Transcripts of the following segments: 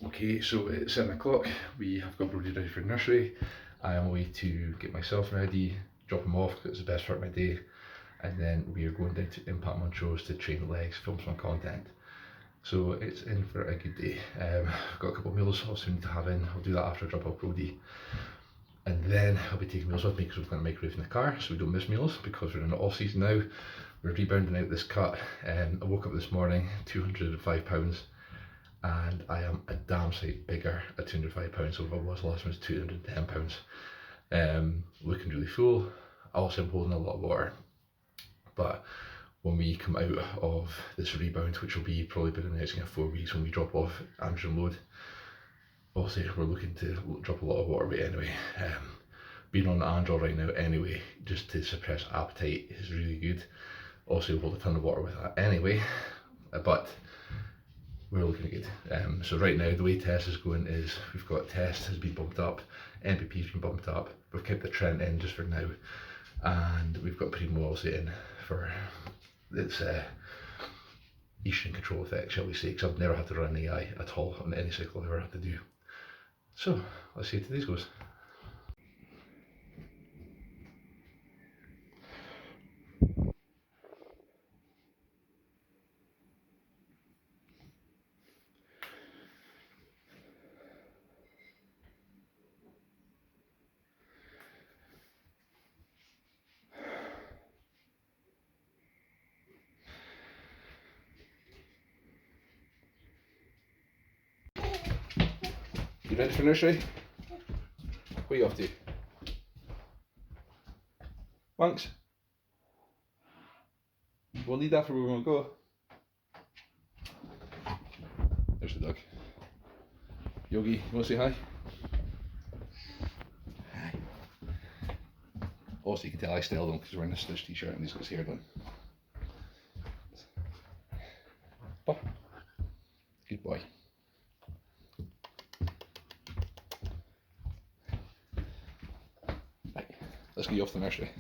Okay, so it's 7 o'clock. We have got Brody ready for nursery. I am away to get myself ready, drop him off because it's the best part of my day, and then we are going down to Impact Montrose to train the legs, film some content. So it's in for a good day. I've got a couple of meals also need to have in. I'll do that after I drop off Brody. And then I'll be taking meals with me because we've got a microwave in the car so we don't miss meals because we're in the off season now. We're rebounding out this cut. I woke up this morning, 205 pounds, and I am a damn sight bigger at 205 pounds. So if I was last time, was 210 pounds. Looking really full. Also, I'm holding a lot of water, but when we come out of this rebound, which will be probably been in the next 4 weeks when we drop off Amsterdam Load, obviously we're looking to drop a lot of water weight anyway. Being on the Android right now anyway, just to suppress appetite is really good. Also, we'll hold a ton of water with that anyway, but we're looking good. So right now the way Test is going is we've got Test has been bumped up, MPP's been bumped up, we've kept the Trent in just for now, and we've got Primo also in for its Eastern control effect, shall we say, because I've never had to run an AI at all on any cycle I've ever had to do. So let's see how today's goes. You ready for nursery? What are you off to? Thanks. We'll need that for where we want to go. There's the dog. Yogi, you want to say hi? Hi. Also, you can tell I styled him because he's wearing a Stitch t-shirt and he's got his hair done. Oh, good boy. Right, let's get you off to the nursery.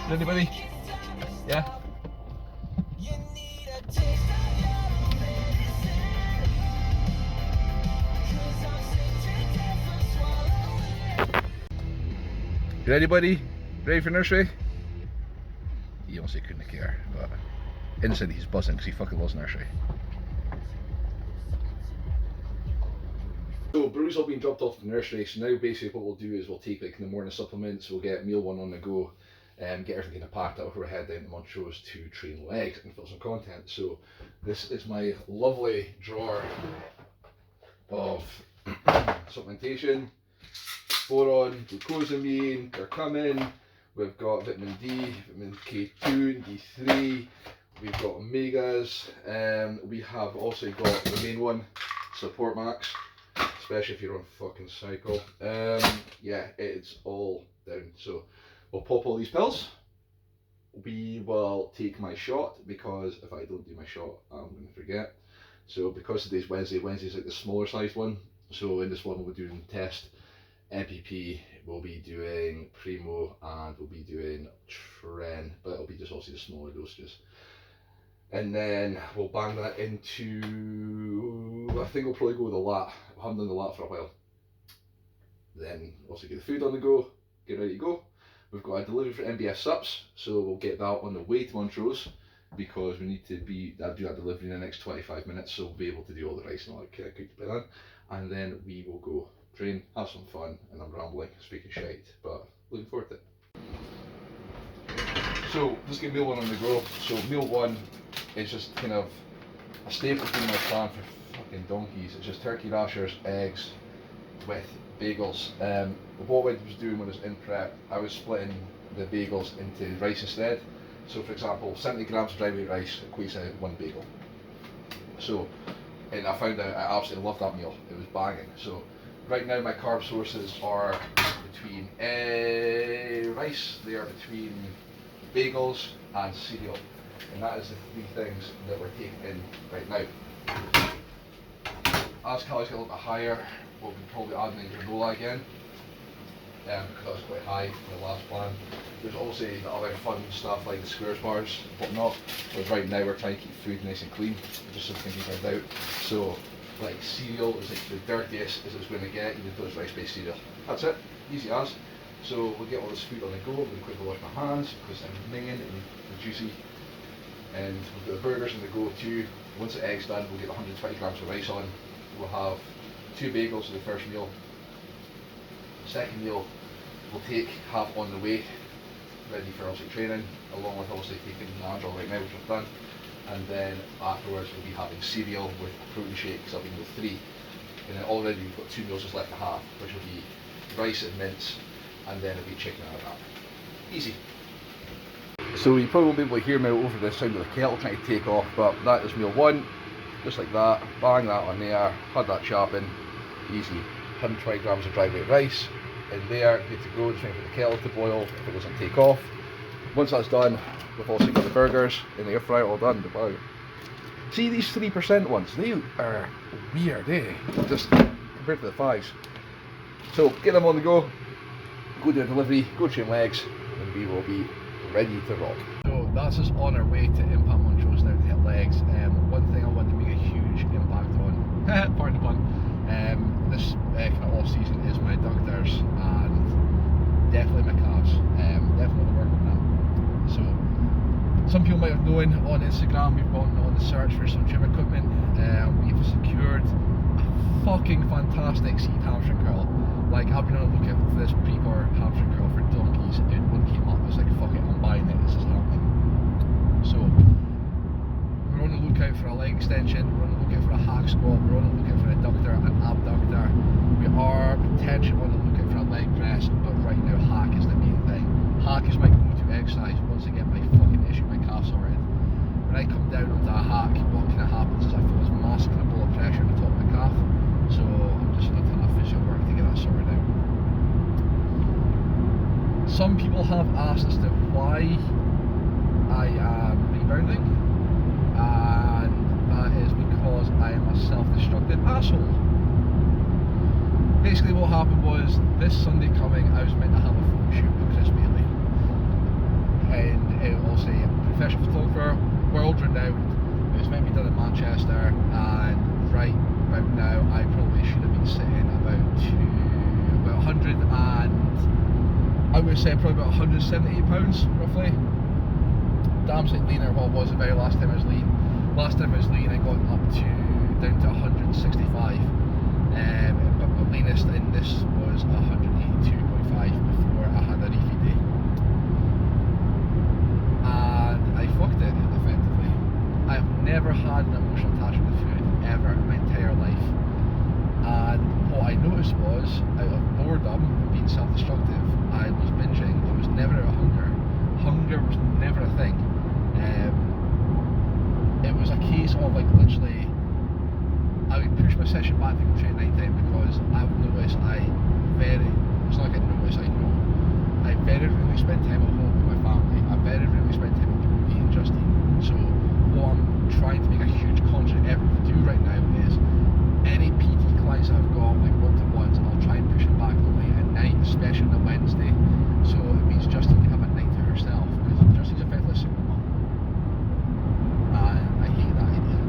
Anybody? Yeah? You ready, buddy? Ready for nursery? He honestly couldn't care, but inside he's buzzing because he fucking loves nursery. So Brew's all been dropped off to the nursery, so now basically what we'll do is we'll take like the morning supplements, we'll get meal one on the go, and get everything packed up before we head down to Montrose to train legs and fill some content. So this is my lovely drawer of supplementation, boron, glucosamine, curcumin, we've got vitamin D, vitamin K2 and D3, we've got omegas, we have also got the main one, Support Max, especially if you're on fucking cycle. Yeah, it's all down. So we'll pop all these pills. We will take my shot because if I don't do my shot, I'm going to forget. So because today's Wednesday, Wednesday's like the smaller sized one. So in this one we'll be doing Test, MPP, we'll be doing Primo, and we'll be doing Tren, but it'll be just obviously the smaller dosages. And then we'll bang that into, I think we'll probably go with the lat. I haven't done the lat for a while. Then also get the food on the go, get ready to go. We've got a delivery for MBS Sups, so we'll get that on the way to Montrose. because we need to do that delivery in the next 25 minutes, so we'll be able to do all the rice and all that kind of cooked by then. And then we will go train, have some fun, and I'm rambling, speaking shite, but looking forward to it. So let's get meal one on the go. So meal one is just kind of a staple thing in my plan for fucking donkeys. It's just turkey rashers, eggs, with bagels. What I was doing when I was in prep, I was splitting the bagels into rice instead. So for example, 70 grams of dry weight rice equates to 1 bagel. So, and I found out I absolutely loved that meal. It was banging. So right now my carb sources are between rice, they are between bagels and cereal. And that is the 3 things that we're taking in right now. As calories get a little bit higher, we'll be probably adding in granola again, because that was quite high for the last plan. There's also the other fun stuff like the squares bars and whatnot, but right now we're trying to keep food nice and clean, just so we can be found out. So like cereal is like the dirtiest as it's going to get, even though it's rice-based cereal. That's it, easy as. So we'll get all this food on the go. I'm going to quickly wash my hands because I'm minging and juicy. And we've got the burgers on the go too. Once the egg's done, we'll get 120 grams of rice on. We'll have 2 bagels for the first meal. Second meal, we'll take half on the way, ready for obviously training, along with obviously taking the Adderall right now, which I've done. And then afterwards we'll be having cereal with a protein shake, because I'll be with 3. And then already we've got 2 meals just left to have, which will be rice and mince, and then it'll be chicken and a wrap. Easy. So you probably won't be able to hear me over the sound of the kettle trying to take off, but that is meal 1, just like that, bang that on there, had that chopping, easy. 120 grams of dry weight rice in there, good to go, just waiting for the kettle to boil if it doesn't take off. Once that's done, we've also got the burgers in the air fryer all done. Wow. See these 3% ones, they are weird, eh? Just compared to the 5s. So get them on the go do a delivery, go train legs, and we will be ready to rock. So that's us on our way to Impact Montrose now to hit legs. One thing I want to make a huge impact on, pardon the pun, this kind of off season is my adductors and definitely my calves. Definitely work on that. So some people might have known on Instagram we've gone on the search for some gym equipment. We've secured a fucking fantastic seat hamstring curl. Like, I've been on a lookout for this Precor hamstring curl for donkeys, and one came up, I was like, fuck it, I'm buying it, this is happening. So, we're on the lookout for a leg extension, we're on the lookout for a hack squat, we're on the lookout for an adductor, an abductor. We are potentially on the lookout for a leg press, but right now hack is the main thing. Hack is my go-to exercise once I get my fucking issue, my calf sorted. When I come down onto a hack, what kind of happens is I feel this massive pull of pressure on the top of my calf. So I'm just going to ton of physio work to get that sorted out. Some people have asked as to why I am rebounding, and that is because I am a self-destructive asshole. Basically what happened was, this Sunday coming I was meant to have a photo shoot with Chris Bailey, and it will say professional photographer, world renowned. It was meant to be done in Manchester, and right about now I probably should have been sitting about 100 and I would say probably about 178 pounds roughly. Damn sight leaner what was the very last time I was lean. Last time I was lean I got up to down to 165, but my leanest in this was 182.5 before I had a refeed day, and I fucked it effectively. I've never had an emotional attachment to food ever in my entire life, and what I noticed was, out of boredom and being self-destructive, I was binging. It was never out of hunger. Hunger was never a thing. It was a case of like literally I would push my session back to go train at night time, because I would notice it's not like I notice, I know I very rarely spend time at home with my family. I very rarely spend time with Brody and Justine. So what I'm trying to make a huge conscious effort to do right now is any PT clients I've got, like one-to-ones, I'll try and push them back late at night, especially on a Wednesday. So it means Justine can have a night to herself, because Justine's effectively a single mum, and I hate that idea.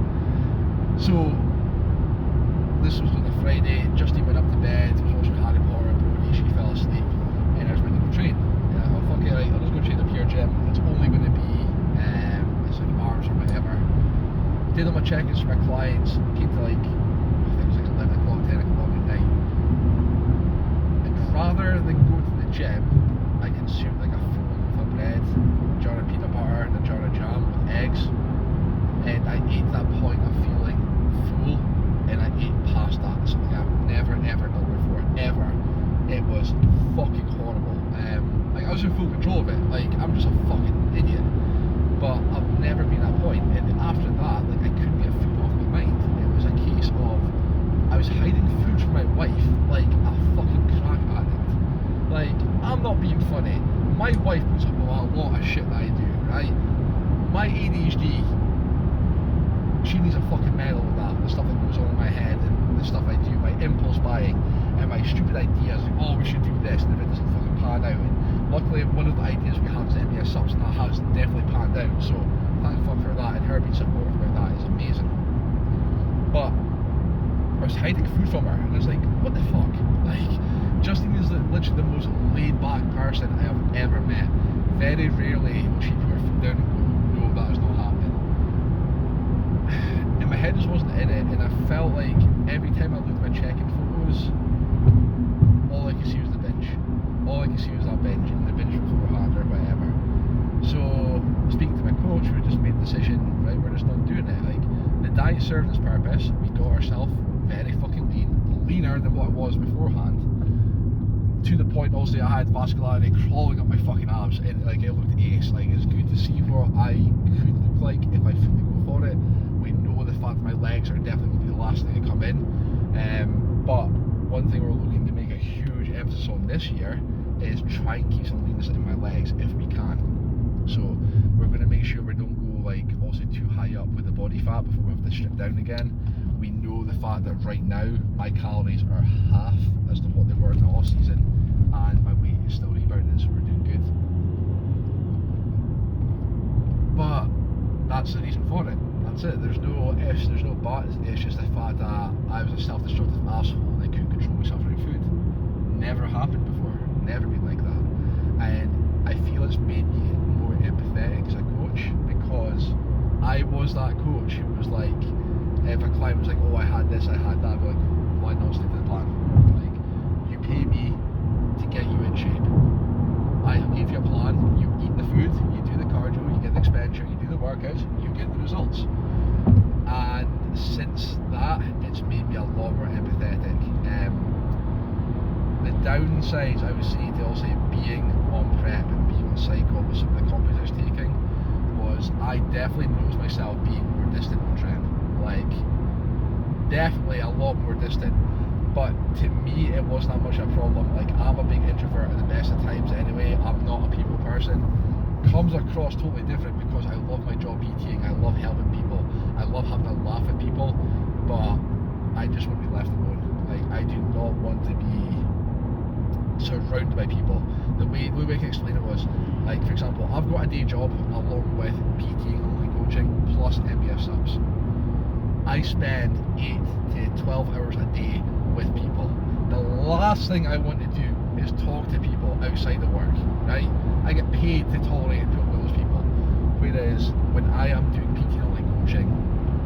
So this was on a Friday. Justine went up to bed, was watching Harry Potter and Brody, she fell asleep, and I was going to go train. And I thought, fuck it, right, I'll just go train up here, gym. It's only going to be it's like an hour and did all my check-ins for my clients, came to like, I think it was like 11 o'clock, 10 o'clock at night. And rather than go to the gym, I consumed like a full loaf of bread, a jar of peanut butter and a jar of jam with eggs. And I ate to that point of feeling full, and I ate past that, something I've never ever done before, ever. It was fucking horrible. Like I was in full control of it, like I'm just a fucking idiot. But I've never been at that point, and after that, like I couldn't get food off my mind. It was a case of I was hiding food from my wife like a fucking crack addict. Like, I'm not being funny. My wife puts up with a lot of shit that I do, right? My ADHD, she needs a fucking medal with that. The stuff that goes on in my head and the stuff I do, my impulse buying and my stupid ideas, like, oh, we should do this, and if it doesn't fucking pan out. And luckily, one of the ideas we have is MBS subs, and that has definitely panned out. So thank fuck for that, and her being supportive about that is amazing. But I was hiding food from her, and I was like, what the fuck? Like, Justine is literally the most laid back person I have ever met. Very rarely will she put her foot down and go, no, that is not happening. And my head just wasn't in it, and I felt like every time I looked at my check-in photos, all I could see was the binge. All I could see was that binge, and the binge beforehand or whatever. So, speaking to my coach, we just made the decision, right, we're just not doing it. Like, the diet served its purpose. We got ourselves very fucking lean, leaner than what it was beforehand. To the point, also, I had vascularity crawling up my fucking abs, and like it looked ace. Like, it's good to see what I could look like if I fully go for it. We know the fact that my legs are definitely going to be the last thing to come in. But one thing we're looking to make a huge emphasis on this year is try and keep some leanness in my legs if we can. So we're going to make sure we don't go like also too high up with the body fat before we have to strip down again. We know the fact that right now my calories are half as to what they were in the off season, and my weight is still rebounding, so we're doing good. But that's the reason for it. That's it. There's no ifs, there's no buts. It's just the fact that I was a self-destructive asshole and I couldn't control myself around food. Never happened before. Never been like that. And I feel it's made me more empathetic as a coach, because I was that coach who was like, if a client was like, oh, I had this, I had that, I'd be like, why not stick to the plan? Like, you pay me to get you in shape. I give you a plan, you eat the food, you do the cardio, you get the expenditure, you do the workouts, you get the results. And since that, it's made me a lot more empathetic. The downsides, I would say, to also being on prep and being on cycle with some of the companies I was taking, was I definitely noticed myself being more distant on trend. Like, definitely a lot more distant. But to me, it wasn't that much a problem. Like, I'm a big introvert at the best of times anyway. I'm not a people person. Comes across totally different because I love my job PTing. I love helping people. I love having a laugh at people. But I just want to be left alone. Like, I do not want to be surrounded by people. The way I can explain it was, like, for example, I've got a day job along with PTing and online coaching plus MBF subs. I spend 8 to 12 hours a day with people. The last thing I want to do is talk to people outside of work, right? I get paid to tolerate and talk with those people. Whereas when I am doing PT and online coaching,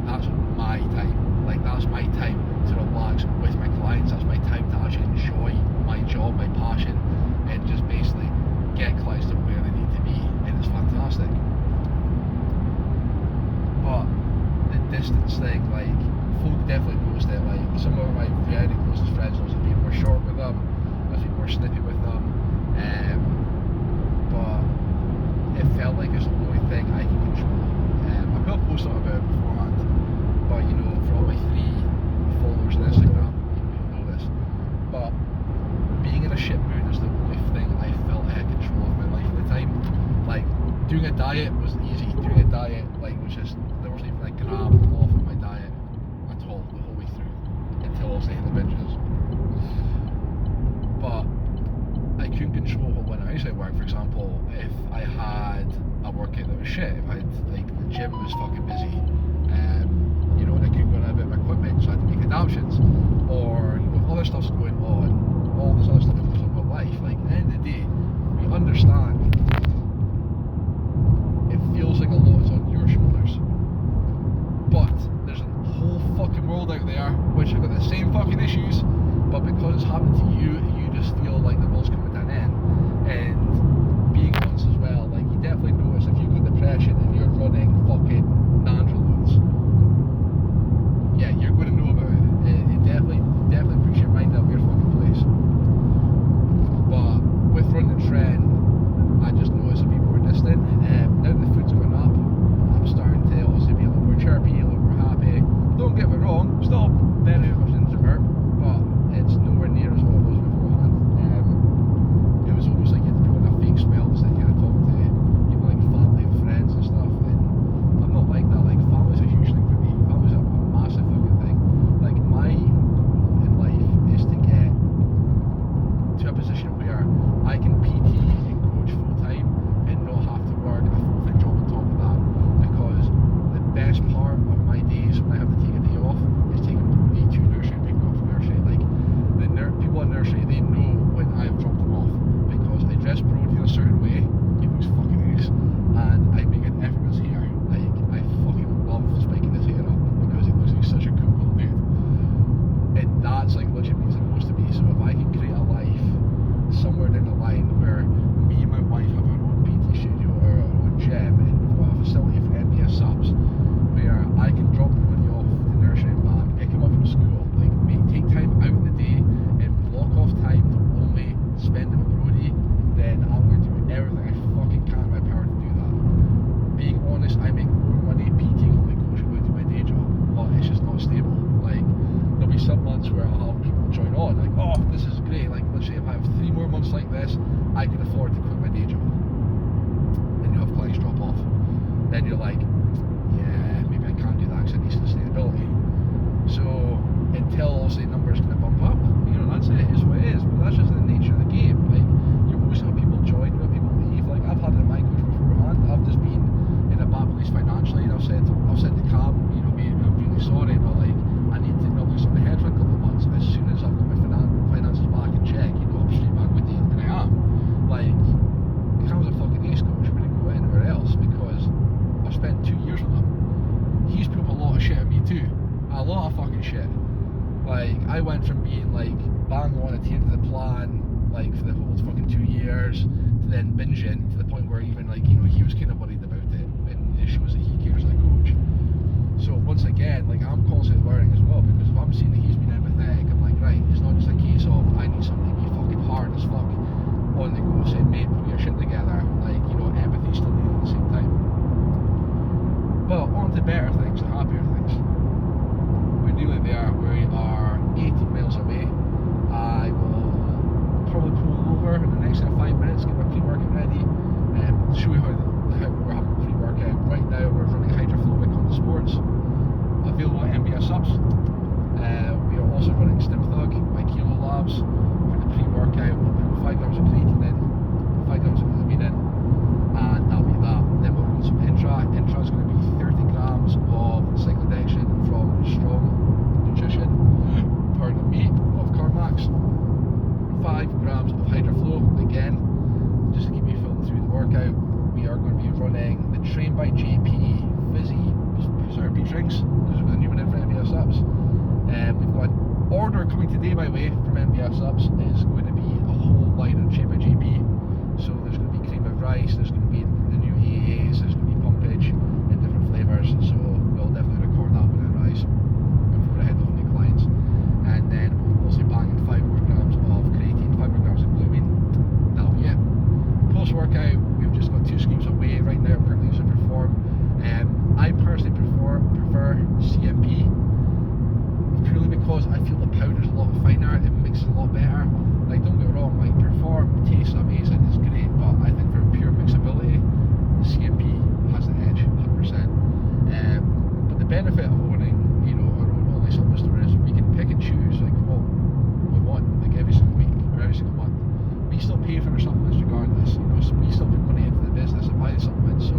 that's my time. Like, that's my time to relax with my clients. That's my time to actually enjoy my job, my passion, and just basically get clients to where they need to be, and it's fantastic. But the distance thing, like, folk definitely noticed it. Like, some of my very closest friends, I was being more short with them, I was being more snippy with them, but it felt like it's the only thing I can control. I put a post on about it beforehand, but you know, for all my 3 followers on Instagram, you know this, but being in a shit mood is the only thing I felt I had control of my life at the time. Like, doing a diet was easy. Doing a diet, like, was just, there wasn't even a gram off of my diet at all the whole way through until I was hitting the binges. But I couldn't control when I was at work. For example, if I had a workout that was shit, if I had, like, the gym was fucking busy, you know, and I couldn't go on a bit of equipment, so I had to make adaptations, or, you know, if other stuff's going on, all this other stuff that goes on with life. Like, at the end of the day, we understand it feels like a lot is on your shoulders, but Like, I went from being like bang on at the end of the plan, like for the whole fucking 2 years, to then binging to the point where even like, you know, he was kind of worried about it, and it shows that he cares as a coach. So once again, like, I'm constantly learning as well, because if I'm seeing that he's been empathetic, I'm like, right, it's not just a case of I need somebody to be fucking hard as fuck on the go saying, mate, put your shit together. Like, you know, empathy still needed at the same time. But on to better things, the happier things. We're nearly there. We are 18 miles away. I will probably pull over in the next 5 minutes, get my pre-workout ready, and show you how we're having a pre-workout. Right now we're running hydrophobic on the sports, available at MBS subs. We are also running Siimple by Kilo Labs for the pre-workout. We'll put 5 grams of creatine in, 5 grams of glutamine in, and that'll be that. Then we'll run some intra. Intra is going to be 30 grams of cyclodextrin from Strong Nutrition per the meat of Carmax, 5 grams of Hydroflow, again, just to keep you filling through the workout. We are going to be running the Train by JP Fizzy Preserve Beet drinks, because we're the new one in for MBS subs. We've got an order coming today, by the way, from MBS subs. Is going to be a whole line of Train by JP. So there's going to be cream of rice, there's going to be the new AAs, there's going to be pumpage in different flavours. So we'll definitely record that when it arrives before I head off to the clients. And then we'll also bang in 5 more grams of creatine, 5 more grams of glutamine. That'll be it. Post workout, we've just got 2 scoops of whey. Right now I'm currently using Perform. I personally prefer CMP, purely because I feel the powder's a lot finer, it mixes a lot better. Like, don't get me wrong, like, Perform tastes amazing, it's great, but I think for pure mixability, CMP has the edge, 100%. But the benefit of owning, you know, our own only supplement store is we can pick and choose like what we want, like every single week or every single month. We still pay for our supplements regardless, you know, so we still put money into the business and buy the supplements. So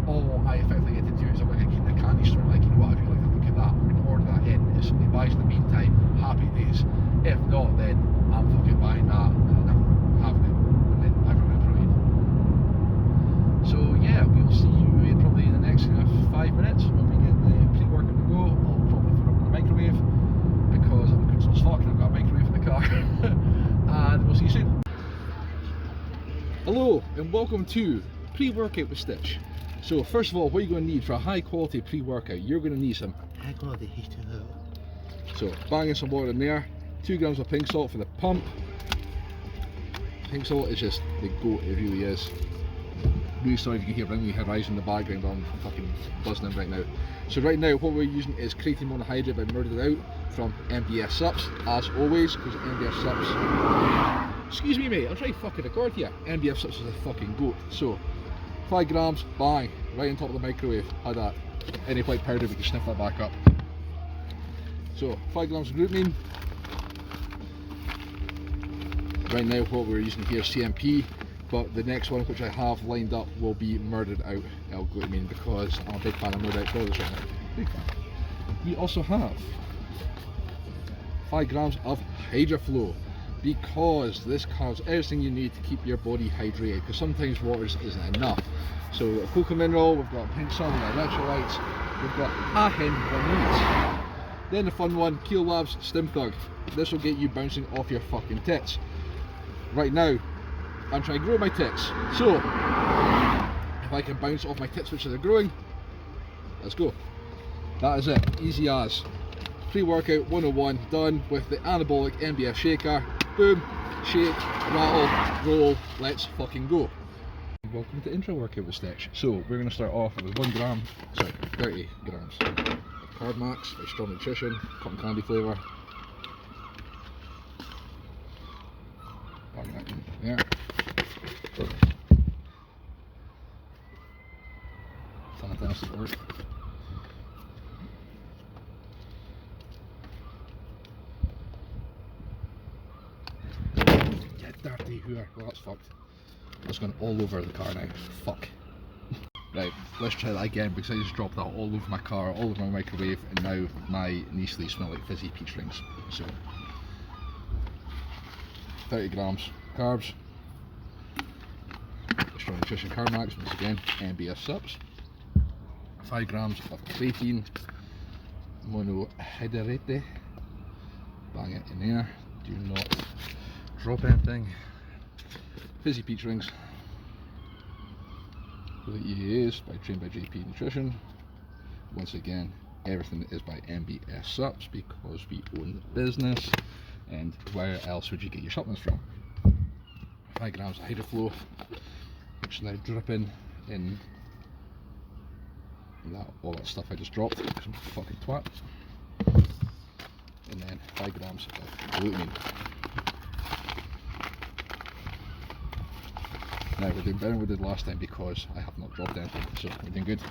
all I effectively get to do is I'm like in the candy store, like, you know what, I'd really like to look at that, I'm going to order that in. If somebody buys in the meantime, happy days. If not, then I'm fucking buying that and then I'm having it, and then I run out of protein. So yeah, we'll see you in probably in the next 5 minutes when we get the pre-workout to go. I'll probably put it in the microwave because I'm good as fuck and I've got a microwave in the car. And we'll see you soon. Hello and welcome to pre-workout with Stitch. So first of all, what you're going to need for a high quality pre-workout, you're going to need some high quality H2O. So banging some water in there, 2 grams of pink salt for the pump. Pink salt is just the goat, it really is. Really sorry if you can hear Ringly Horizon in the background, I'm fucking buzzing in right now. So right now what we're using is creatine monohydrate by Murdered Out from MBS Subs, as always, because MBS Subs... Excuse me mate, I'm trying to fucking record here. MBS Subs is a fucking goat. So 5 grams, bang, right on top of the microwave. Had that. Any white powder, we can sniff that back up. So 5 grams of glutamine. Right now what we're using here is CMP, but the next one which I have lined up will be Murdered Out L-glutamine, because I'm a big fan of Murdered Out products right now. Big fan. We also have 5 grams of Hydroflow, because this covers everything you need to keep your body hydrated, because sometimes water isn't enough. So we've got cocoa mineral, we've got pink salt, we've got electrolytes, we've got a hen of needs. Then the fun one, Kilo Labs Siimple. This will get you bouncing off your fucking tits. Right now, I'm trying to grow my tits. So, if I can bounce off my tits which are growing, let's go. That is it, easy as. Pre-workout 101 done with the anabolic MBF shaker. Boom, shake, rattle, roll, let's fucking go. Welcome to Intro Workout with Stitch. So we're going to start off with 30 grams. Carb Max by Strong Nutrition, cotton candy flavour. Bang that in there. Fantastic work. Get dirty here. Well, that's fucked. That's gone all over the car now. Fuck. Right, let's try that again, because I just dropped that all over my car, all over my microwave, and now my Nestle smell like fizzy peach rings. So 30 grams carbs. Strong Nutrition Carb Max, once again, MBS Subs. 5 grams of creatine monohydrate bang it in there. Do not drop anything. Fizzy peach rings. The EA is trained by JP Nutrition. Once again, everything is by MBS Sups because we own the business. And where else would you get your supplements from? 5 grams of Hydroflow, which is now dripping in all that stuff I just dropped because I'm a fucking twat. And then 5 grams of glutamine. Now we're doing better than we did last time because I have not dropped anything, so we're doing good.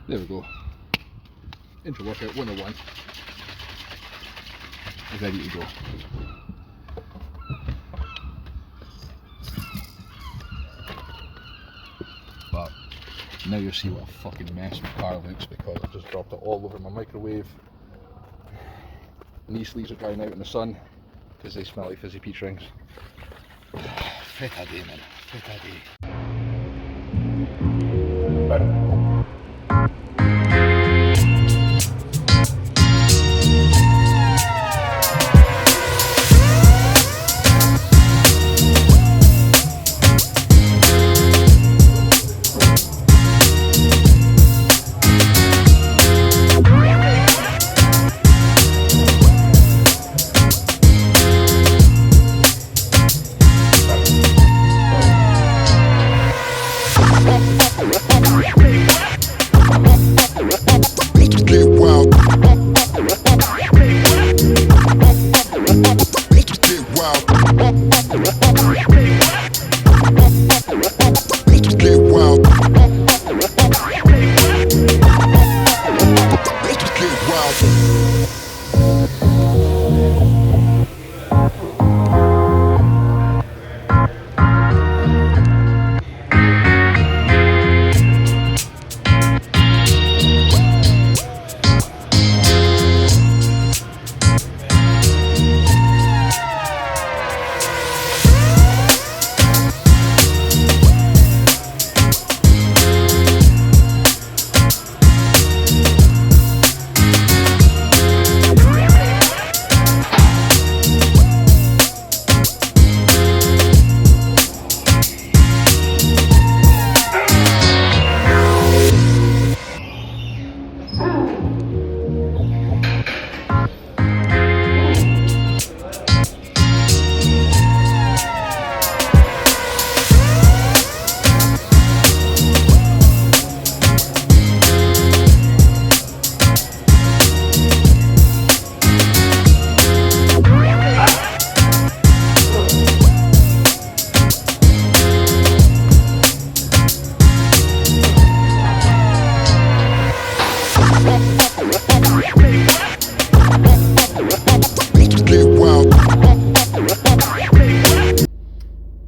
There we go. Intro workout 101 is ready to go. But now you'll see what a fucking mess my car looks because I've just dropped it all over my microwave. Knee sleeves are drying out in the sun because they smell like fizzy peach rings. Feta day, man. Feta day.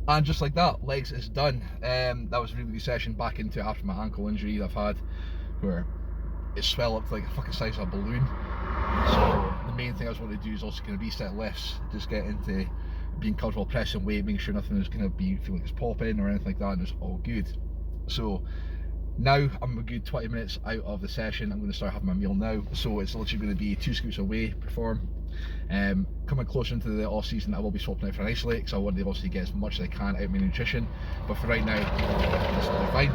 And just like that, legs is done. That was a really good session back into after my ankle injury I've had, where it swelled up to like a fucking size of a balloon. So the main thing I was wanting to do is also kind of reset lifts, just get into being comfortable pressing weight, making sure nothing is going to be feeling like it's popping or anything like that, and it's all good. So now I'm a good 20 minutes out of the session. I'm going to start having my meal now. So it's literally going to be 2 scoops of whey per form. Coming closer into the off season, I will be swapping out for an isolate because I want to obviously get as much as I can out of my nutrition. But for right now, this will be fine.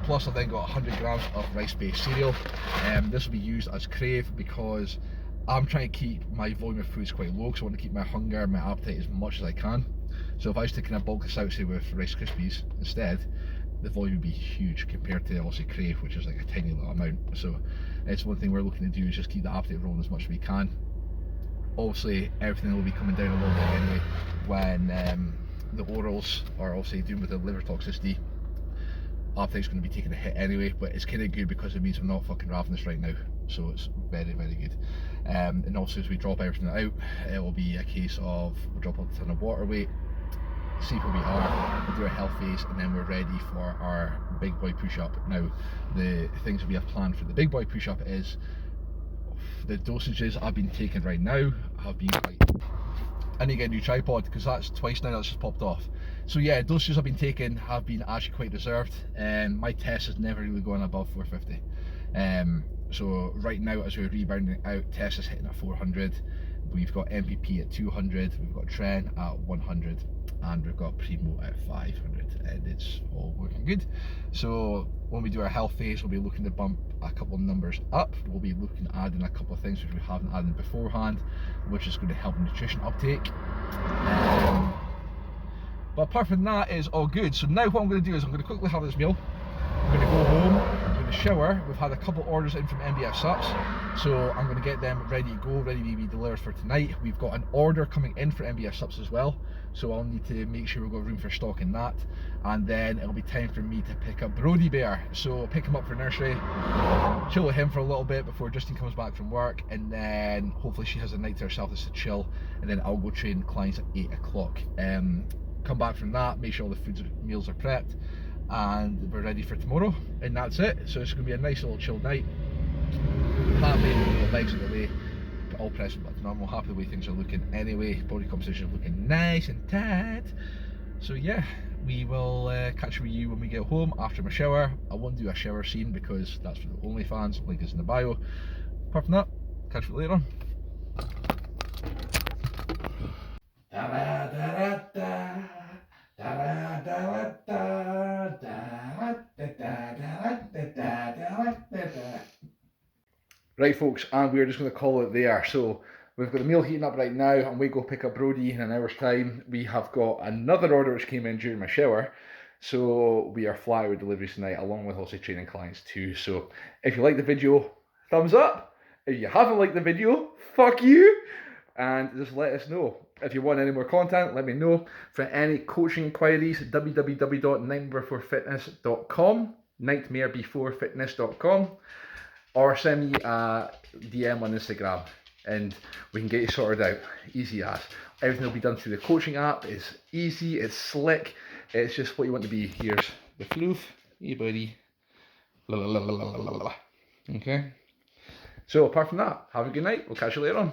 Plus I've then got 100 grams of rice-based cereal. This will be used as crave because I'm trying to keep my volume of foods quite low because I want to keep my hunger, my appetite as much as I can. So if I was to kind of bulk this out, say with Rice Krispies instead, the volume would be huge compared to obviously crave, which is like a tiny little amount. So it's one thing we're looking to do is just keep the appetite rolling as much as we can. Obviously everything will be coming down a little bit anyway when the orals are obviously doing with the liver toxicity. Appetite's going to be taking a hit anyway, but it's kind of good because it means I'm not fucking ravenous right now, so it's very, very good. And also as we drop everything out, it will be a case of we'll drop a ton of water weight, see where we are, we'll do a health phase, and then we're ready for our big boy push-up. Now the things that we have planned for the big boy push-up is the dosages I've been taking right now have been quite... I need to get a new tripod because that's twice now that's just popped off. So yeah, dosages I've been taking have been actually quite reserved, and my test has never really gone above 450. So right now, as we're rebounding out, Tessa's hitting at 400. We've got MPP at 200. We've got Trent at 100, and we've got Primo at 500, and it's all working good. So when we do our health phase, we'll be looking to bump a couple of numbers up. We'll be looking to add in a couple of things which we haven't added beforehand, which is going to help nutrition uptake. But apart from that, it's all good. So now what I'm going to do is I'm going to quickly have this meal. I'm going to go home, I'm going to shower. We've had a couple orders in from MBF Sups, so I'm going to get them ready to go, ready to be delivered for tonight. We've got an order coming in for MBF Sups as well, so I'll need to make sure we've got room for stock in that. And then it'll be time for me to pick up Brody Bear. So pick him up for nursery, chill with him for a little bit before Justin comes back from work, and then hopefully she has a night to herself just to chill, and then I'll go train clients at 8 o'clock. Come back from that, make sure all the meals are prepped, and we're ready for tomorrow, and that's it. So it's going to be a nice little chilled night. Happy, the legs in the way, but all pressing back to normal. Happy the way things are looking anyway. Body composition looking nice and tight. So yeah, we will catch up with you when we get home after my shower. I won't do a shower scene because that's for the OnlyFans. Link is in the bio. Apart from that, catch you later on. Right folks, and we're just going to call it there. So we've got the meal heating up right now, and we go pick up Brody in an hour's time. We have got another order which came in during my shower, so we are flat with deliveries tonight, along with also training clients too. So if you like the video, thumbs up. If you haven't liked the video, fuck you, and just let us know. If you want any more content, let me know. For any coaching inquiries, www.nightmarebeforefitness.com, nightmarebeforefitness.com, or send me a DM on Instagram and we can get you sorted out. Easy as. Everything will be done through the coaching app. It's easy, it's slick, it's just what you want to be. Here's the floof. Hey buddy. La, la, la, la, la, la, la. Okay. So apart from that, have a good night. We'll catch you later on.